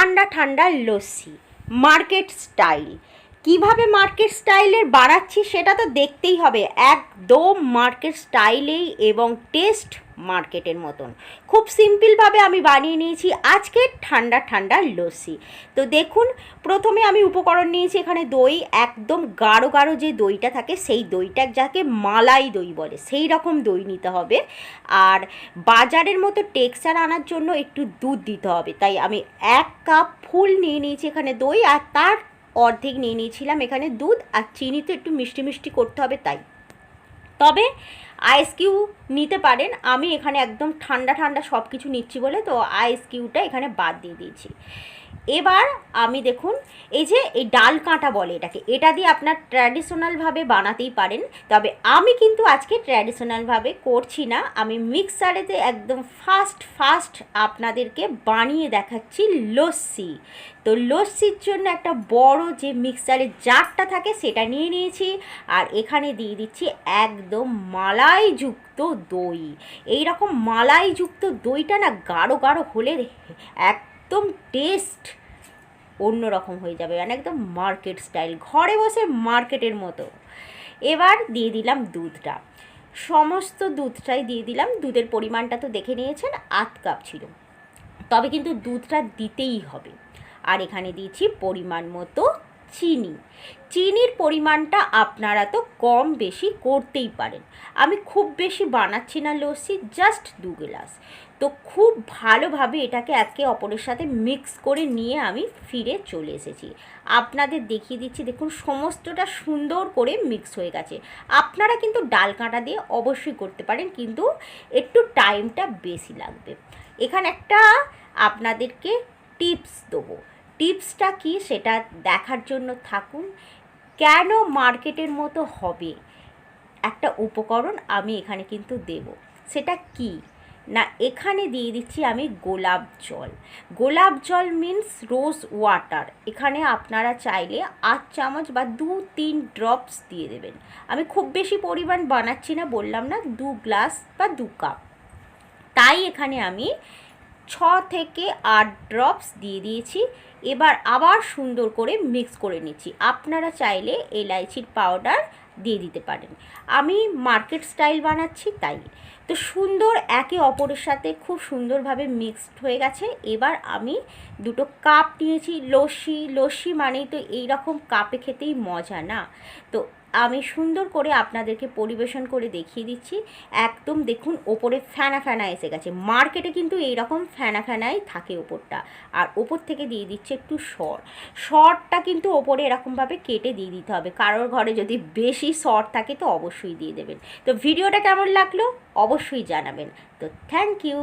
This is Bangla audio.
ঠান্ডা ঠান্ডা লস্যি মার্কেট স্টাইল। কিভাবে মার্কেট স্টাইলের বানাচ্ছি সেটা তো দেখতেই হবে, একদম মার্কেট স্টাইলেই এবং টেস্ট মার্কেটের মতন। খুব সিম্পলভাবে আমি বানিয়ে নিয়েছি আজকে ঠান্ডা ঠান্ডা লস্যি। তো দেখুন, প্রথমে আমি উপকরণ নিয়েছি এখানে দই, একদম গাঢ় গাঢ় যে দইটা থাকে সেই দইটা, যাকে মালাই দই বলে, সেই রকম দই নিতে হবে। আর বাজারের মতো টেক্সচার আনার জন্য একটু দুধ দিতে হবে, তাই আমি 1 কাপ ফুল নিয়ে নিয়েছি এখানে দই, আর তার অর্ধেক নিয়ে নিয়েছিলাম এখানে দুধ। আর চিনি তো একটু মিষ্টি মিষ্টি করতে হবে তাই, তবে আইস কিউ নিতে পারেন। আমি এখানে একদম ঠান্ডা ঠান্ডা সব কিছু নিচ্ছি বলে তো আইস কিউটা এখানে বাদ দিয়ে দিয়েছি। এবার আমি দেখুন, এই যে এই ডাল কাঁটা বলে এটাকে, এটা দিয়ে আপনার ট্র্যাডিশনালভাবে বানাতেই পারেন, তবে আমি কিন্তু আজকে ট্র্যাডিশনালভাবে করছি না। আমি মিক্সারেতে একদম ফাস্ট আপনাদেরকে বানিয়ে দেখাচ্ছি লস্যি। তো লস্যির জন্য একটা বড় যে মিক্সারের জারটা থাকে সেটা নিয়ে নিয়েছি, আর এখানে দিয়ে দিচ্ছি একদম মালাইযুক্ত দই। এই রকম মালাইযুক্ত দইটা না গাঢ় গাঢ় হলে একদম টেস্ট অন্যরকম হয়ে যাবে, মানে একদম মার্কেট স্টাইল, ঘরে বসে মার্কেটের মতো। এবার দিয়ে দিলাম দুধটা, সমস্ত দুধটাই দিয়ে দিলাম। দুধের পরিমাণটা তো দেখে নিয়েছেন, 1/2 কাপ ছিল, তবে কিন্তু দুধটা দিতেই হবে। আর এখানে দিয়েছি পরিমাণ মতো চিনি। চিনির পরিমাণটা আপনারা তো কম বেশি করতেই পারেন। আমি খুব বেশি বানাচ্ছি না লস্যি, জাস্ট 2 গ্লাস। তো খুব ভালোভাবে এটাকে একে অপরের সাথে মিক্স করে নিয়ে আমি ফিরে চলে এসেছি। আপনাদের দেখিয়ে দিচ্ছি, দেখুন সমস্তটা সুন্দর করে মিক্স হয়ে গেছে। আপনারা কিন্তু ডাল কাঁটা দিয়ে অবশ্যই করতে পারেন, কিন্তু একটু টাইমটা বেশি লাগবে। এখানে একটা আপনাদেরকে টিপস দেবো, টিপসটা কি সেটা দেখার জন্য থাকুন। কেন মার্কেটের মতো হবে, একটা উপকরণ আমি এখানে কিন্তু দেব, সেটা কি না, এখানে দিয়ে দিচ্ছি আমি গোলাপ জল। গোলাপ জল মিন্স রোজ ওয়াটার। এখানে আপনারা চাইলে 8 চামচ বা 2-3 ড্রপস দিয়ে দেবেন। আমি খুব বেশি পরিমাণ বানাচ্ছি না, বললাম না 2 গ্লাস বা 2 কাপ, তাই এখানে আমি 6 থেকে 8 ড্রপস দিয়ে দিয়েছি। এবার আবার সুন্দর করে মিক্স করে নিচ্ছি। আপনারা চাইলে এলাইচির পাউডার দিয়ে দিতে পারেন, আমি মার্কেট স্টাইল বানাচ্ছি তাই। তো সুন্দর একে অপরের সাথে খুব সুন্দরভাবে মিক্সড হয়ে গেছে। এবার আমি 2 কাপ নিয়েছি লস্যি। লস্যি মানেই তো এই রকম কাপে খেতেই মজা না। তো আমি সুন্দর করে আপনাদেরকে পরিবেশন করে দেখিয়ে দিচ্ছি। একদম দেখুন ওপরে ফ্যানা ফ্যানা এসে গেছে, মার্কেটে কিন্তু এই রকম ফ্যানা ফ্যানাই থাকে ওপরটা। আর ওপর থেকে দিয়ে দিচ্ছে একটু শর্টটা কিন্তু ওপরে এরকমভাবে কেটে দিয়ে দিতে হবে, কারোর ঘরে যদি বেশি শর্ট থাকে তো অবশ্যই দিয়ে দেবেন। তো ভিডিওটা কেমন লাগলো অবশ্যই জানাবেন। তো থ্যাংক ইউ।